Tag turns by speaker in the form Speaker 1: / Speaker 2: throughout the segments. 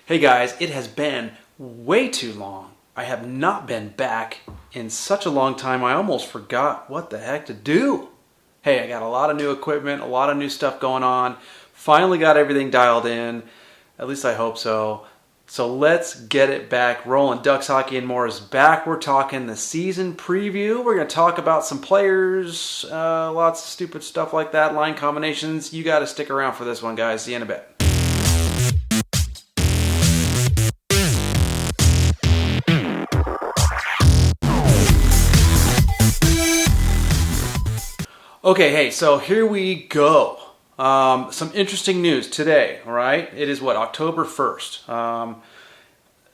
Speaker 1: Hey guys, it has been way too long. I have not been back in such a long time, I almost forgot what the heck to do. Hey, I got a lot of new equipment, a lot of new stuff going on. Finally got everything dialed in. At least I hope so. So let's get it back rolling. Ducks Hockey and More is back. We're talking the season preview. We're going to talk about some players, lots of stupid stuff like that, line combinations. You got to stick around for this one, guys. See you in a bit. Okay, hey, so here we go. Some interesting news today, all right? It is October 1st.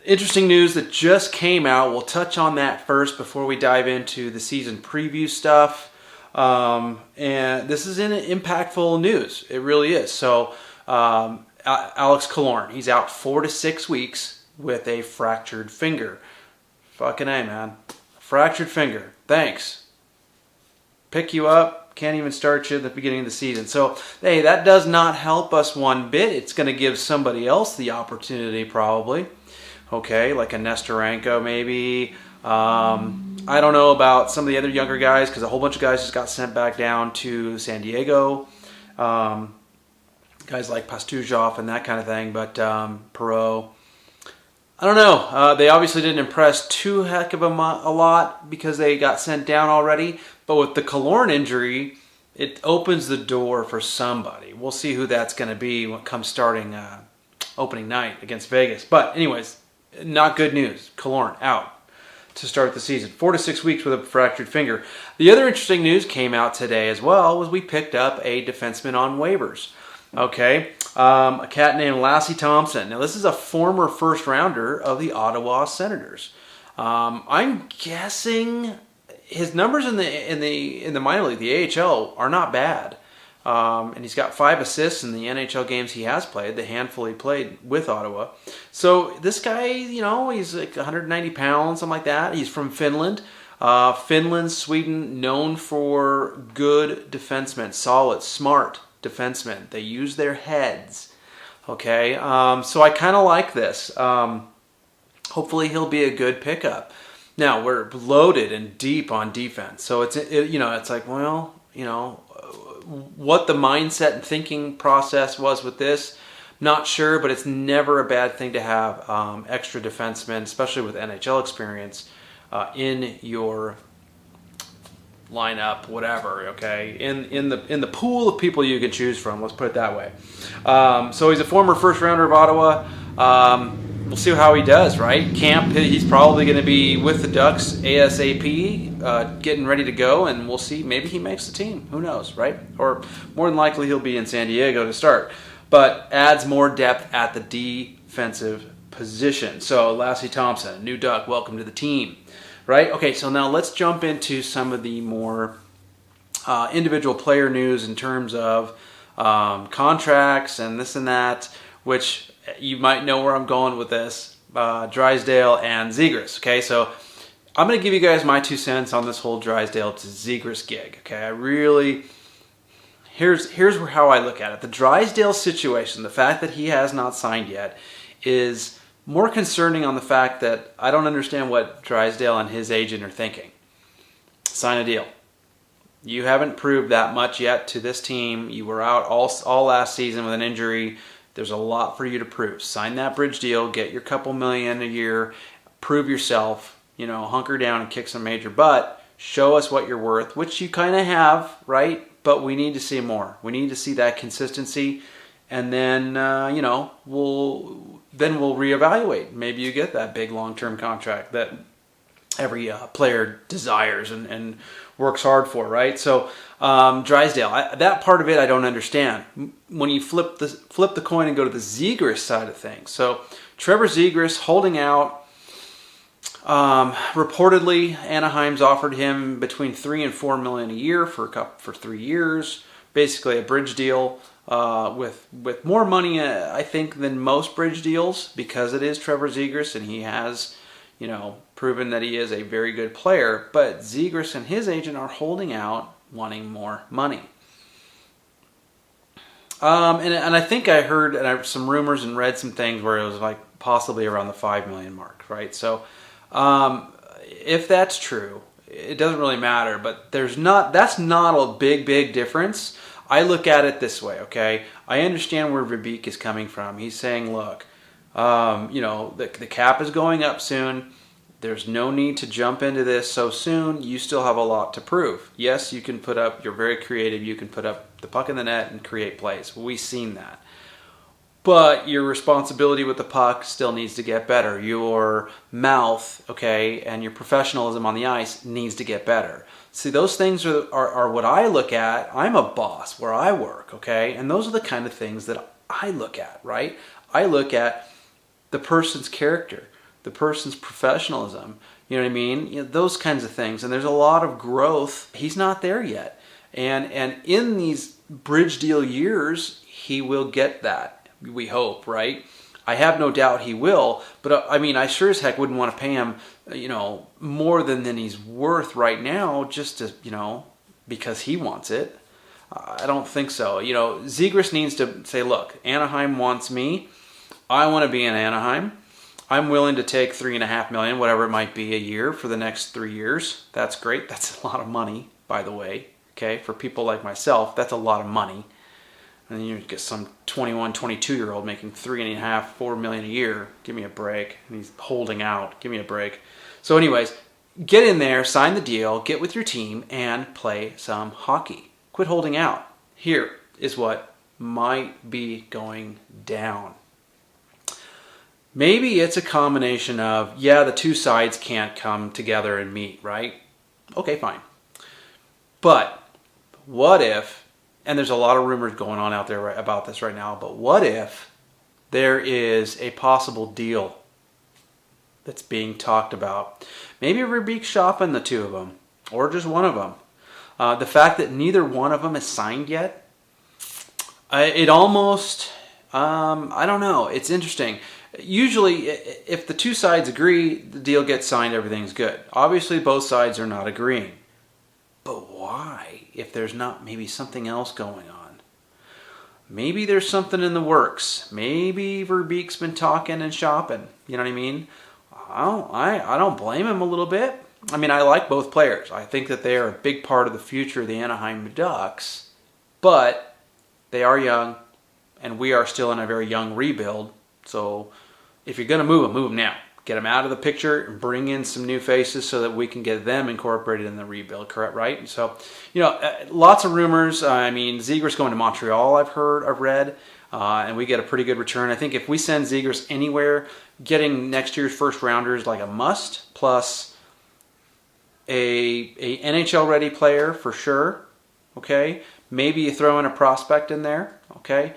Speaker 1: Interesting news that just came out. We'll touch on that first before we dive into the season preview stuff. And this is impactful news. It really is. So, Alex Killorn, he's out 4 to 6 weeks with a fractured finger. Fucking A, man. Fractured finger. Thanks. Pick you up. Can't even start you at the beginning of the season. So, hey, that does not help us one bit. It's going to give somebody else the opportunity, probably. Okay, like a Nestorenko, maybe. I don't know about some of the other younger guys because a whole bunch of guys just got sent back down to San Diego. Guys like Pastujov and that kind of thing. But Perot, I don't know. They obviously didn't impress too heck of a lot because they got sent down already. But with the Killorn injury, it opens the door for somebody. We'll see who that's going to be when it comes starting opening night against Vegas. But anyways, not good news. Killorn out to start the season. 4 to 6 weeks with a fractured finger. The other interesting news came out today as well was we picked up a defenseman on waivers. Okay, a cat named Lassie Thompson. Now this is a former first rounder of the Ottawa Senators. I'm guessing his numbers in the minor league, the AHL, are not bad. And he's got 5 assists in the NHL games he has played, the handful he played with Ottawa. So this guy, he's like 190 pounds, something like that. He's from Finland. Finland, Sweden, known for good defensemen, solid, smart defensemen. They use their heads. Okay, so I kind of like this. Hopefully he'll be a good pickup. Now we're loaded and deep on defense, so it's like, well, what the mindset and thinking process was with this, not sure, but it's never a bad thing to have extra defensemen, especially with NHL experience, in your lineup, whatever. Okay, in the pool of people you can choose from. Let's put it that way. So he's a former first rounder of Ottawa. We'll see how he does, right? Camp, he's probably going to be with the Ducks ASAP, getting ready to go, and we'll see. Maybe he makes the team. Who knows, right? Or more than likely he'll be in San Diego to start. But adds more depth at the defensive position. So Lassie Thompson, new Duck, welcome to the team, right? Okay, so now let's jump into some of the more individual player news in terms of contracts and this and that, which you might know where I'm going with this. Drysdale and Zegras. Okay, so I'm going to give you guys my 2 cents on this whole Drysdale to Zegras gig. Okay, here's how I look at it. The Drysdale situation, the fact that he has not signed yet, is more concerning on the fact that I don't understand what Drysdale and his agent are thinking. Sign a deal. You haven't proved that much yet to this team. You were out all last season with an injury. There's a lot for you to prove. Sign that bridge deal, get your couple million a year, prove yourself, hunker down and kick some major butt, show us what you're worth, which you kind of have, right? But we need to see more. We need to see that consistency, and then, we'll reevaluate. Maybe you get that big long-term contract that every player desires and works hard for, right? So Drysdale, that part of it I don't understand. When you flip the coin and go to the Zegras side of things. So Trevor Zegras holding out. Reportedly, Anaheim's offered him between $3 and $4 million a year for 3 years. Basically a bridge deal with more money, I think, than most bridge deals because it is Trevor Zegras and he has, proven that he is a very good player. But Zegras and his agent are holding out, wanting more money. And I think I heard some rumors and read some things where it was like possibly around the 5 million mark, right? So if that's true, it doesn't really matter. But that's not a big difference. I look at it this way, okay? I understand where Verbeek is coming from. He's saying, look, the cap is going up soon. There's no need to jump into this so soon. You still have a lot to prove. Yes, you can you're very creative. You can put up the puck in the net and create plays. We've seen that. But your responsibility with the puck still needs to get better. Your mouth, okay, and your professionalism on the ice needs to get better. See, those things are what I look at. I'm a boss where I work, okay? And those are the kind of things that I look at, right? I look at the person's character, the person's professionalism, you know what I mean? Those kinds of things. And there's a lot of growth. He's not there yet. And in these bridge deal years, he will get that. We hope, right? I have no doubt he will. But I sure as heck wouldn't want to pay him, more than he's worth right now just to, because he wants it. I don't think so. Zegras needs to say, look, Anaheim wants me. I want to be in Anaheim. I'm willing to take $3.5 million, whatever it might be, a year for the next 3 years. That's great. That's a lot of money, by the way. Okay, for people like myself, that's a lot of money. And then you get some 21, 22-year-old making $3.5, $4 million a year. Give me a break. And he's holding out. Give me a break. So, anyways, get in there, sign the deal, get with your team, and play some hockey. Quit holding out. Here is what might be going down. Maybe it's a combination of, the two sides can't come together and meet, right? Okay, fine. But what if, and there's a lot of rumors going on out there about this right now, but what if there is a possible deal that's being talked about? Maybe Verbeek's shopping the two of them, or just one of them. The fact that neither one of them is signed yet, it almost, I don't know, it's interesting. Usually, if the two sides agree, the deal gets signed, everything's good. Obviously, both sides are not agreeing. But why, if there's not maybe something else going on? Maybe there's something in the works. Maybe Verbeek's been talking and shopping. You know what I mean? I don't blame him a little bit. I like both players. I think that they are a big part of the future of the Anaheim Ducks. But they are young, and we are still in a very young rebuild. So if you're going to move them now. Get them out of the picture and bring in some new faces so that we can get them incorporated in the rebuild, correct? Right? So, lots of rumors. Zegras going to Montreal, I've read, and we get a pretty good return. I think if we send Zegras anywhere, getting next year's first rounder is like a must, plus a NHL ready player for sure. Okay, maybe you throw in a prospect in there. Okay.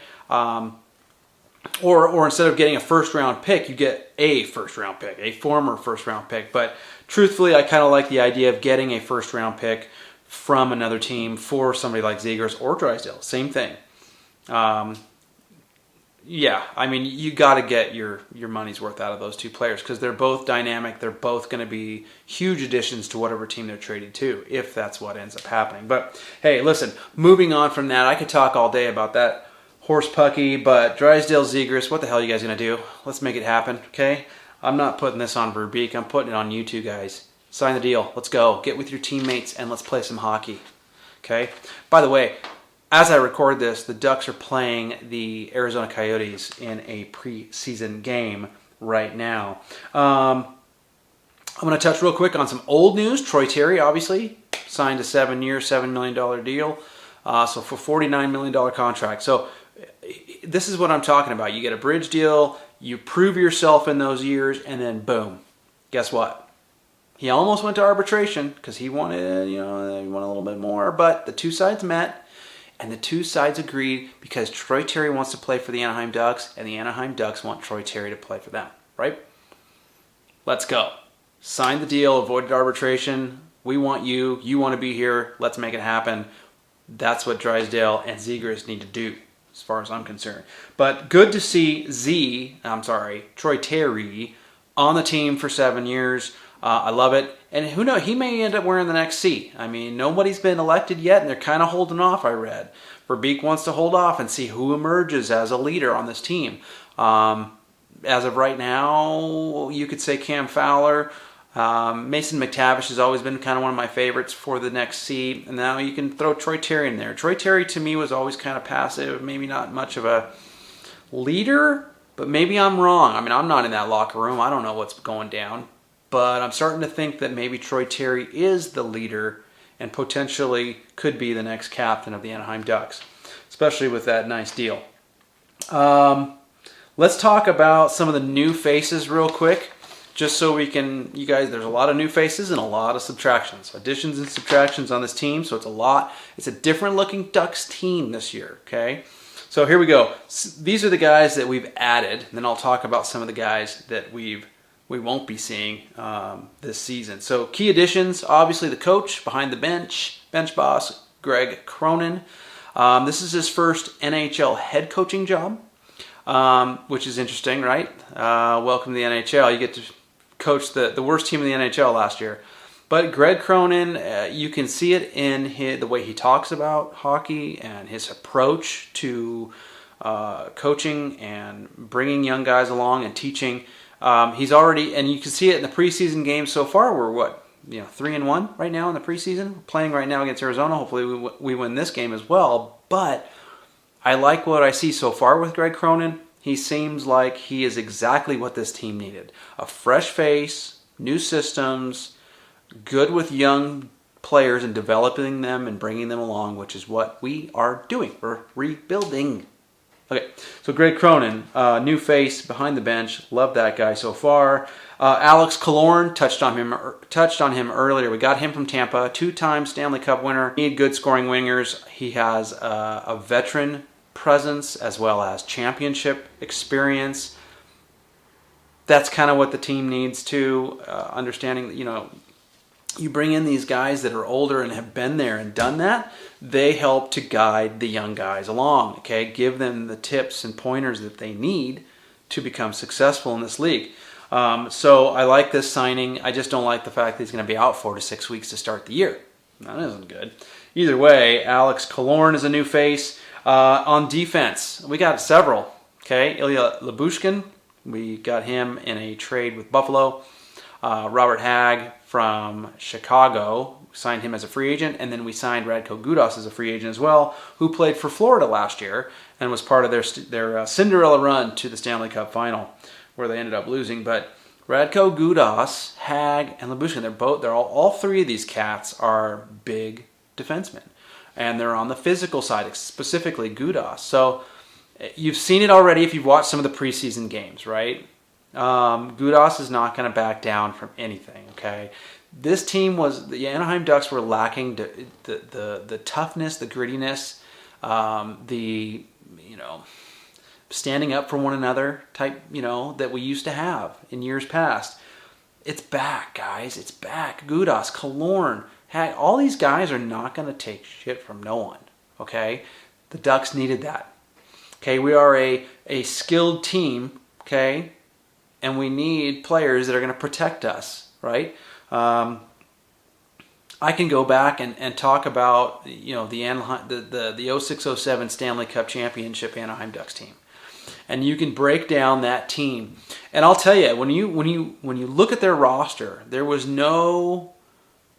Speaker 1: Or instead of getting a first-round pick, you get a first-round pick, a former first-round pick. But truthfully, I kind of like the idea of getting a first-round pick from another team for somebody like Zegras or Drysdale. Same thing. You got to get your money's worth out of those two players because they're both dynamic. They're both going to be huge additions to whatever team they're traded to, if that's what ends up happening. But, hey, listen, moving on from that, I could talk all day about that horse pucky, but Drysdale, Zegras, what the hell are you guys going to do? Let's make it happen, okay? I'm not putting this on Verbeek. I'm putting it on you two guys. Sign the deal. Let's go. Get with your teammates, and let's play some hockey, okay? By the way, as I record this, the Ducks are playing the Arizona Coyotes in a preseason game right now. I'm going to touch real quick on some old news. Troy Terry, obviously, signed a 7-year, $7 million deal. So for $49 million contract. So this is what I'm talking about. You get a bridge deal, you prove yourself in those years, and then boom. Guess what? He almost went to arbitration because he wanted, he wanted a little bit more, but the two sides met, and the two sides agreed because Troy Terry wants to play for the Anaheim Ducks, and the Anaheim Ducks want Troy Terry to play for them, right? Let's go. Sign the deal, avoided arbitration. We want you. You want to be here. Let's make it happen. That's what Drysdale and Zegras need to do, as far as I'm concerned. But good to see Troy Terry, on the team for 7 years. I love it. And who knows, he may end up wearing the next C. I mean, nobody's been elected yet, and they're kind of holding off, I read. Verbeek wants to hold off and see who emerges as a leader on this team. As of right now, you could say Cam Fowler. Mason McTavish has always been kind of one of my favorites for the next C. And now you can throw Troy Terry in there. Troy Terry, to me, was always kind of passive, maybe not much of a leader, but maybe I'm wrong. I mean, I'm not in that locker room. I don't know what's going down. But I'm starting to think that maybe Troy Terry is the leader and potentially could be the next captain of the Anaheim Ducks, especially with that nice deal. Let's talk about some of the new faces real quick, just so we can, you guys, there's a lot of new faces and a lot of subtractions, additions and subtractions on this team, so it's a different looking Ducks team this year, okay? So here we go. These are the guys that we've added, and then I'll talk about some of the guys that we won't be seeing this season. So key additions, obviously the coach behind the bench boss, Greg Cronin. This is his first NHL head coaching job, which is interesting, right? Welcome to the NHL. You get to coach the worst team in the NHL last year. But Greg Cronin, you can see it in the way he talks about hockey and his approach to coaching and bringing young guys along and teaching. He's already, and you can see it in the preseason games so far. We're 3-1 right now in the preseason. We're playing right now against Arizona. Hopefully we win this game as well. But I like what I see so far with Greg Cronin. He seems like he is exactly what this team needed. A fresh face, new systems, good with young players and developing them and bringing them along, which is what we are doing. We're rebuilding. Okay, so Greg Cronin, new face behind the bench. Love that guy so far. Alex Killorn, touched on him earlier. We got him from Tampa, 2-time Stanley Cup winner. Need good scoring wingers. He has a veteran presence as well as championship experience. That's kind of what the team needs too. Understanding that, you bring in these guys that are older and have been there and done that, they help to guide the young guys along, okay? Give them the tips and pointers that they need to become successful in this league. So I like this signing. I just don't like the fact that he's going to be out 4 to 6 weeks to start the year. That isn't good. Either way, Alex Killorn is a new face. On defense, we got several, okay? Ilya Lyubushkin, we got him in a trade with Buffalo. Robert Hagg from Chicago, signed him as a free agent, and then we signed Radko Gudas as a free agent as well, who played for Florida last year and was part of their Cinderella run to the Stanley Cup final, where they ended up losing. But Radko Gudas, Hagg, and Lyubushkin, all three of these cats are big defensemen, and they're on the physical side, specifically Gudas. So you've seen it already if you've watched some of the preseason games, right? Gudas is not going to back down from anything, okay? The Anaheim Ducks were lacking the toughness, the grittiness, the standing up for one another type, that we used to have in years past. It's back, guys. It's back. Gudas, Killorn, Hagg, all these guys are not going to take shit from no one, okay? The Ducks needed that. Okay, we are a skilled team, okay? And we need players that are going to protect us, right? I can go back and talk about the Anaheim, the 06-07 Stanley Cup Championship Anaheim Ducks team, and you can break down that team. And I'll tell you, when you look at their roster, there was no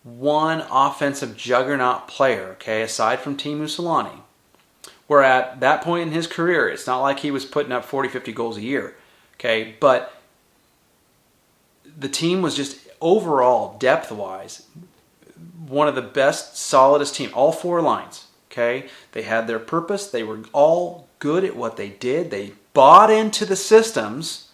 Speaker 1: one offensive juggernaut player, okay, aside from Teemu Selanne. Where at that point in his career, it's not like he was putting up 40, 50 goals a year, okay, but the team was just overall, depth-wise, one of the best, solidest team. All 4 lines, okay? They had their purpose. They were all good at what they did. They bought into the systems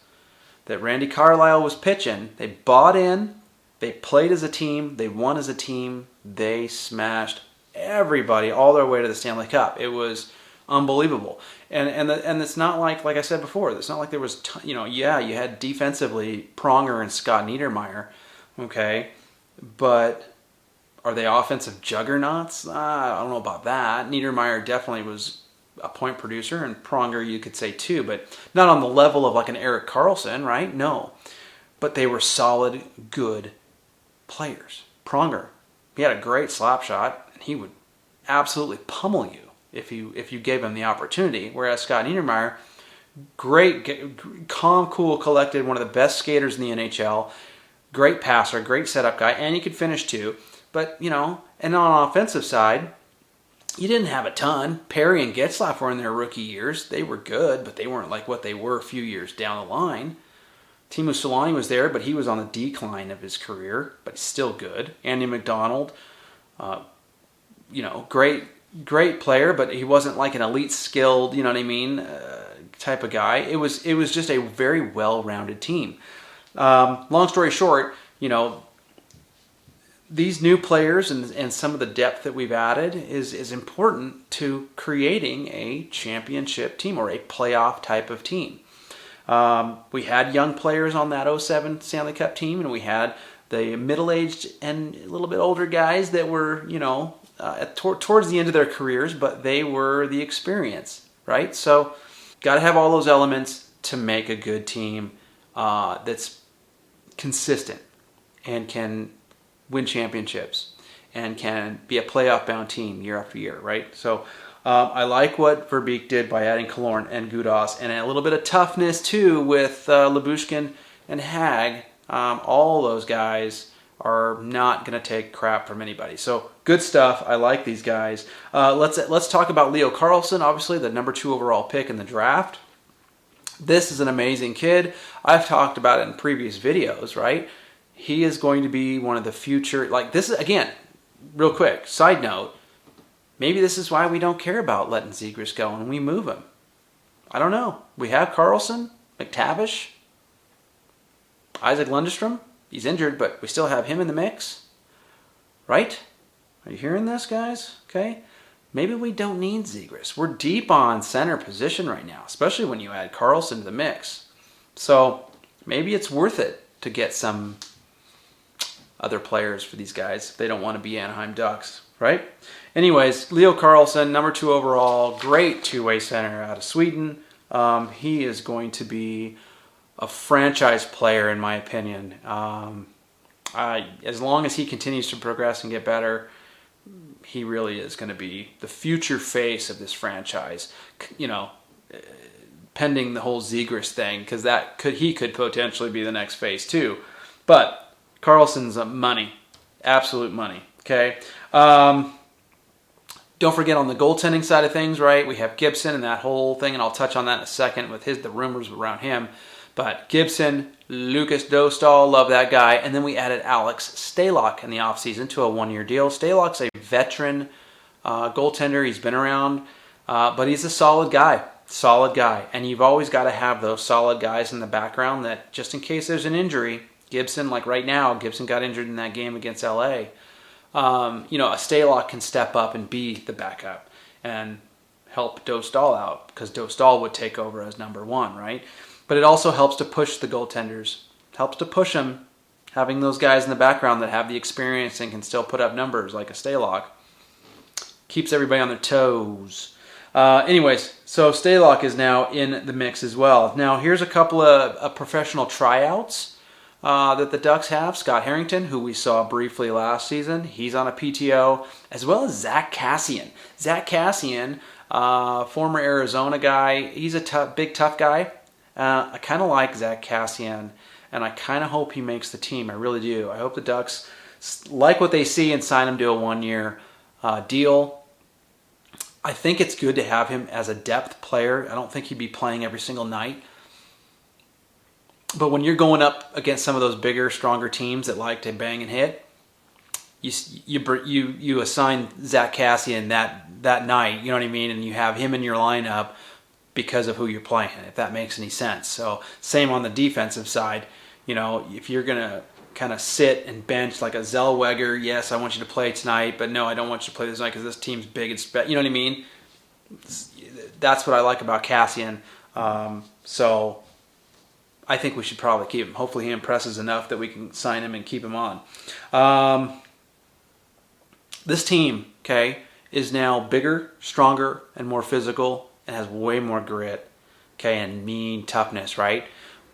Speaker 1: that Randy Carlyle was pitching. They bought in. They played as a team. They won as a team. They smashed everybody all their way to the Stanley Cup. It was unbelievable. And it's not like I said before, it's not like there was, you had defensively Pronger and Scott Niedermayer, okay, but are they offensive juggernauts? I don't know about that. Niedermayer definitely was a point producer, and Pronger you could say too, but not on the level of like an Erik Karlsson, right? No. But they were solid, good players. Pronger, he had a great slap shot, and he would absolutely pummel you if you gave him the opportunity. Whereas Scott Niedermayer, great, calm, cool, collected, one of the best skaters in the NHL, great passer, great setup guy, and he could finish too. But, and on the offensive side, you didn't have a ton. Perry and Getzlaf were in their rookie years. They were good, but they weren't like what they were a few years down the line. Teemu Selanne was there, but he was on the decline of his career, but still good. Andy McDonald, great player, but he wasn't like an elite skilled, type of guy. It was just a very well-rounded team. Long story short, these new players and some of the depth that we've added is important to creating a championship team or a playoff type of team. We had young players on that 2007 Stanley Cup team, and we had the middle-aged and a little bit older guys that were, towards the end of their careers, but they were the experience, right? So got to have all those elements to make a good team that's consistent and can win championships and can be a playoff-bound team year after year, right? So I like what Verbeek did by adding Killorn and Gudas, and a little bit of toughness too with Lyubushkin and Hag. All those guys are not going to take crap from anybody. So good stuff. I like these guys. Let's talk about Leo Carlsson, obviously the number 2 overall pick in the draft. This is an amazing kid. I've talked about it in previous videos, right? He is going to be one of the future, this is, again, real quick, side note, maybe this is why we don't care about letting Zegras go and we move him. I don't know. We have Carlsson, McTavish, Isaac Lundestrom. He's injured, but we still have him in the mix, right? Are you hearing this, guys? Okay. Maybe we don't need Zegras. We're deep on center position right now, especially when you add Carlsson to the mix. So maybe it's worth it to get some other players for these guys if they don't want to be Anaheim Ducks, right? Anyways, Leo Carlsson, number 2 overall, great two-way center out of Sweden. He is going to be a franchise player, in my opinion. As long as he continues to progress and get better, he really is going to be the future face of this franchise. Pending the whole Zegras thing, because he could potentially be the next face too. But Carlson's money, absolute money. Okay. Don't forget on the goaltending side of things, right? We have Gibson and that whole thing, and I'll touch on that in a second with the rumors around him. But Gibson, Lucas Dostal, love that guy. And then we added Alex Stalock in the offseason to a 1-year deal. Stalock's a veteran goaltender. He's been around, but he's a solid guy. Solid guy. And you've always got to have those solid guys in the background that just in case there's an injury, Gibson, like right now, Gibson got injured in that game against LA. A Stalock can step up and be the backup and help Dostal out because Dostal would take over as number 1, right? But it also helps to push the goaltenders. Helps to push them, having those guys in the background that have the experience and can still put up numbers like a Stalock. Keeps everybody on their toes. Anyways, so Stalock is now in the mix as well. Now, here's a couple of professional tryouts that the Ducks have. Scott Harrington, who we saw briefly last season, he's on a PTO, as well as Zach Kassian. Zach Kassian, former Arizona guy, he's a big, tough guy. I kind of like Zach Kassian, and I kind of hope he makes the team. I really do. I hope the Ducks like what they see and sign him to a 1-year deal. I think it's good to have him as a depth player. I don't think he'd be playing every single night. But when you're going up against some of those bigger, stronger teams that like to bang and hit, you assign Zach Kassian that night, you know what I mean, and you have him in your lineup because of who you're playing, if that makes any sense. So same on the defensive side. If you're going to kind of sit and bench like a Zellweger, yes, I want you to play tonight, but no, I don't want you to play this night because this team's big and you know what I mean? That's what I like about Kassian. So I think we should probably keep him. Hopefully he impresses enough that we can sign him and keep him on. This team, okay, is now bigger, stronger, and more physical, and has way more grit, okay, and mean toughness, right?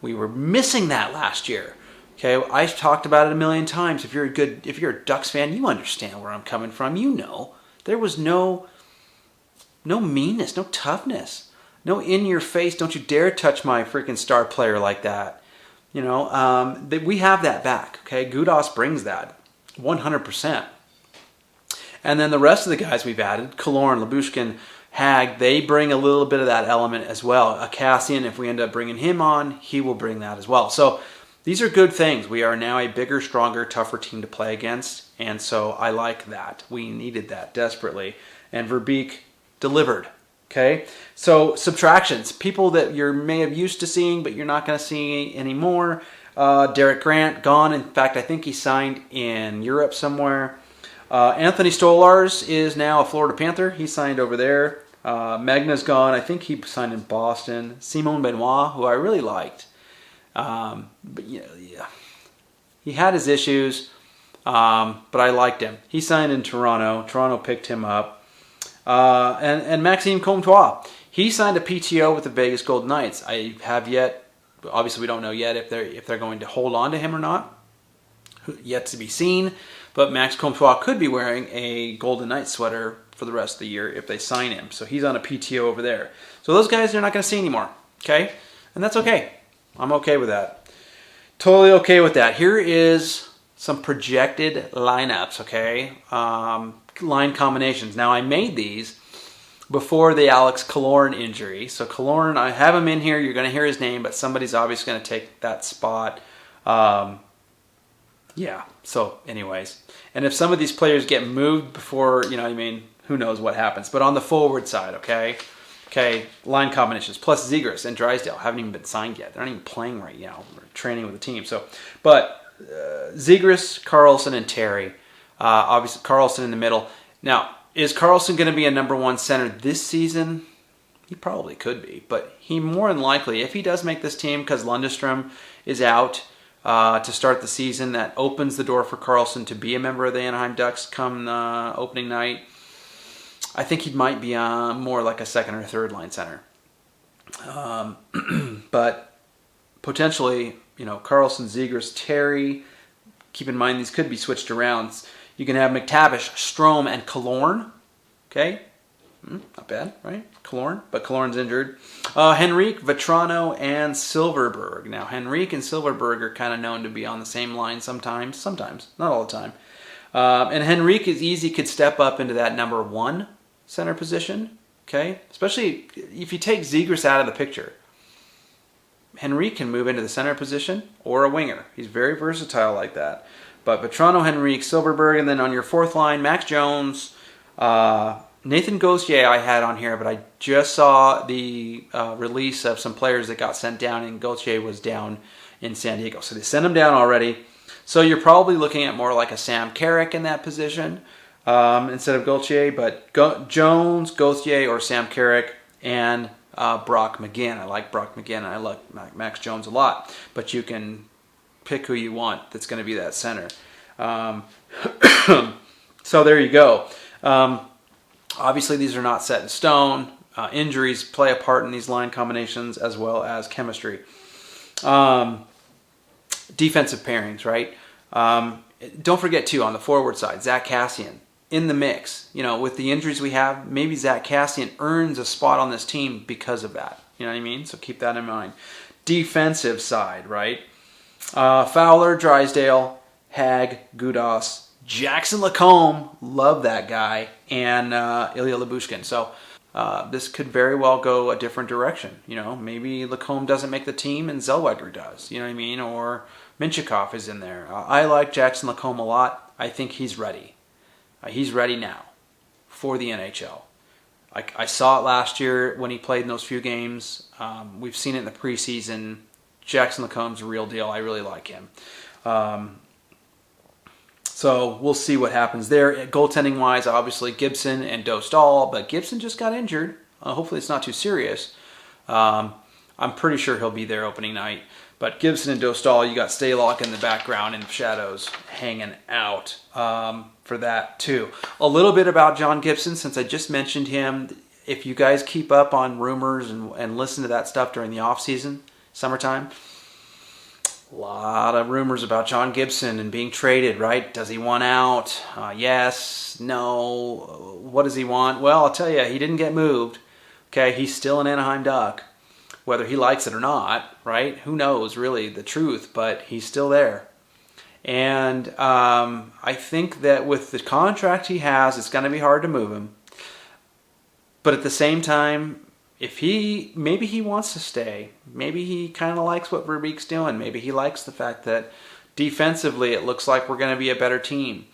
Speaker 1: We were missing that last year. Okay, I've talked about it a million times. If you're a Ducks fan, you understand where I'm coming from. You know, there was no meanness, no toughness, no in your face. Don't you dare touch my freaking star player like that. You know, we have that back. Okay, Gudas brings that 100%. And then the rest of the guys we've added, Killorn, Lyubushkin, Hag, they bring a little bit of that element as well. Cassian, if we end up bringing him on, he will bring that as well. So these are good things. We are now a bigger, stronger, tougher team to play against. And so I like that. We needed that desperately. And Verbeek delivered. Okay? So subtractions. People that you may have used to seeing, but you're not going to see anymore. Derek Grant, gone. In fact, I think he signed in Europe somewhere. Anthony Stolars is now a Florida Panther. He signed over there. Magna's gone. I think he signed in Boston. Simon Benoit, who I really liked. But yeah, he had his issues, but I liked him. He signed in Toronto. Toronto picked him up. And Maxime Comtois, he signed a PTO with the Vegas Golden Knights. I have yet, obviously we don't know yet if they're going to hold on to him or not. Yet to be seen. But Max Comtois could be wearing a Golden Knights sweater for the rest of the year if they sign him. So he's on a PTO over there. So those guys you're not going to see anymore. Okay? And that's okay. I'm okay with that. Totally okay with that. Here is some projected lineups, okay? Line combinations. Now, I made these before the Alex Killorn injury. So Killorn, I have him in here. You're going to hear his name, but somebody's obviously going to take that spot. Yeah, so anyways. And if some of these players get moved before, who knows what happens. But on the forward side, okay? Okay, line combinations. Plus Zegras and Drysdale haven't even been signed yet. They're not even playing right now. They're training with the team. But Zegras, Karlsson, and Terry. Obviously, Karlsson in the middle. Now, is Karlsson going to be a number one center this season? He probably could be. But he more than likely, if he does make this team, because Lundestrom is out to start the season, that opens the door for Karlsson to be a member of the Anaheim Ducks come opening night. I think he might be more like a second or third line center. But potentially, Karlsson, Zegras, Terry. Keep in mind these could be switched around. You can have McTavish, Strome, and Killorn. Okay? Not bad, right? Killorn. But Killorn's injured. Henrique, Vetrano, and Silverberg. Now, Henrique and Silverberg are kind of known to be on the same line sometimes. Not all the time. And Henrique is easy, could step up into that number one center position. Okay? Especially if you take Zegras out of the picture. Henrique can move into the center position or a winger. He's very versatile like that. But Vetrano, Henrique, Silverberg, and then on your fourth line, Max Jones, Nathan Gauthier I had on here, but I just saw the release of some players that got sent down, and Gauthier was down in San Diego. So they sent him down already. So you're probably looking at more like a Sam Carrick in that position instead of Gauthier. But Jones, Gauthier, or Sam Carrick, and Brock McGinn. I like Brock McGinn, and I like Max Jones a lot. But you can pick who you want that's going to be that center. So there you go. Obviously, these are not set in stone. Injuries play a part in these line combinations as well as chemistry. Defensive pairings, right? Don't forget, too, on the forward side, Zach Kassian in the mix. With the injuries we have, maybe Zach Kassian earns a spot on this team because of that. You know what I mean? So keep that in mind. Defensive side, right? Fowler, Drysdale, Hag, Gudas, Jackson Lacombe, love that guy, and Ilya Lyubushkin. So this could very well go a different direction. Maybe Lacombe doesn't make the team and Zellweger does. You know what I mean? Or Minchikov is in there. I like Jackson Lacombe a lot. I think he's ready. He's ready now for the NHL. I saw it last year when he played in those few games. We've seen it in the preseason. Jackson Lacombe's a real deal. I really like him. So we'll see what happens there. Goaltending-wise, obviously Gibson and Dostal, but Gibson just got injured. Hopefully it's not too serious. I'm pretty sure he'll be there opening night. But Gibson and Dostal, you got Stalock in the background in the shadows hanging out for that too. A little bit about John Gibson, since I just mentioned him. If you guys keep up on rumors and listen to that stuff during the off-season, summertime, A lot of rumors about John Gibson and being traded, right? Does he want out? Yes, no. What does he want? Well, I'll tell you, he didn't get moved. Okay, he's still an Anaheim Duck, whether he likes it or not, right? Who knows, really, the truth, but he's still there. And I think that with the contract he has, it's going to be hard to move him. But at the same time, maybe he wants to stay. Maybe he kind of likes what Verbeek's doing. Maybe he likes the fact that defensively it looks like we're going to be a better team.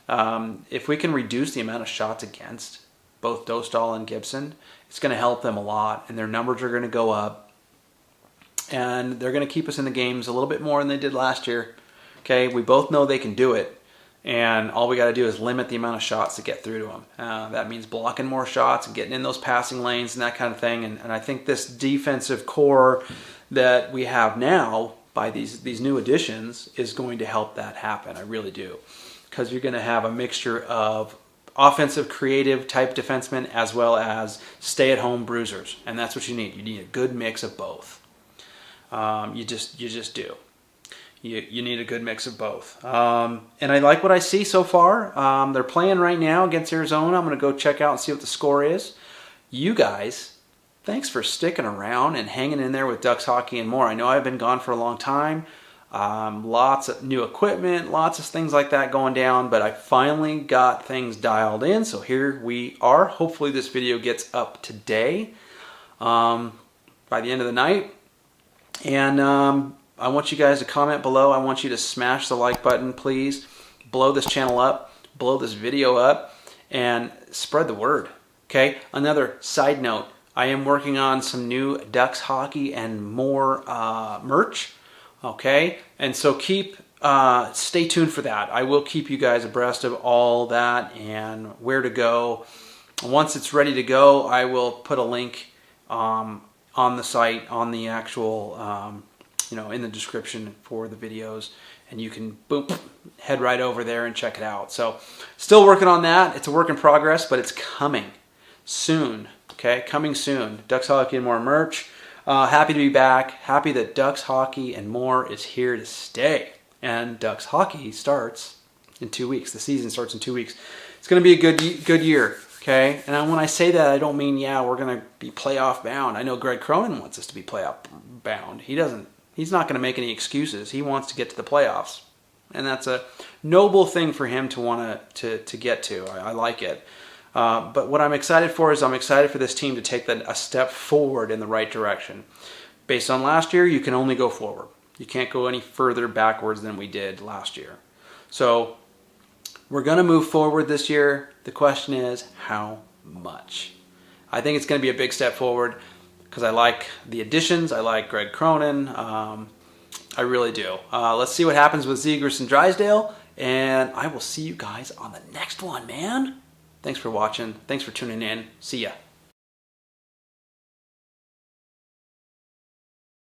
Speaker 1: If we can reduce the amount of shots against both Dostal and Gibson, it's going to help them a lot, and their numbers are going to go up. And they're going to keep us in the games a little bit more than they did last year. Okay, we both know they can do it. And all we got to do is limit the amount of shots to get through to them. That means blocking more shots and getting in those passing lanes and that kind of thing. And I think this defensive core that we have now by these new additions is going to help that happen. I really do. Because you're going to have a mixture of offensive, creative type defensemen as well as stay-at-home bruisers. And that's what you need. You need a good mix of both. You just do. You need a good mix of both. And I like what I see so far. They're playing right now against Arizona. I'm going to go check out and see what the score is. You guys, thanks for sticking around and hanging in there with Ducks Hockey and More. I know I've been gone for a long time. Lots of new equipment, lots of things like that going down, but I finally got things dialed in. So here we are. Hopefully this video gets up today by the end of the night. And I want you guys to comment below. I want you to smash the like button, please. Blow this channel up, blow this video up, and spread the word. Okay? Another side note, I am working on some new Ducks Hockey and More merch. Okay? And so stay tuned for that. I will keep you guys abreast of all that and where to go. Once it's ready to go, I will put a link on the site, on the actual in the description for the videos, and you can boom, head right over there and check it out. So still working on that. It's a work in progress, but it's coming soon. Okay, coming soon. Ducks Hockey and More merch. Happy to be back. Happy that Ducks Hockey and More is here to stay. And Ducks Hockey starts in 2 weeks. The season starts in 2 weeks. It's going to be a good year. Okay, and when I say that, I don't mean we're going to be playoff bound. I know Greg Cronin wants us to be playoff bound. He's not going to make any excuses. He wants to get to the playoffs. And that's a noble thing for him to want to get to. I like it. But what I'm excited for is I'm excited for this team to take a step forward in the right direction. Based on last year, you can only go forward. You can't go any further backwards than we did last year. So we're going to move forward this year. The question is, how much? I think it's going to be a big step forward, because I like the additions. I like Greg Cronin. I really do. Let's see what happens with Zegras and Drysdale, and I will see you guys on the next one, man. Thanks for watching. Thanks for tuning in. See ya.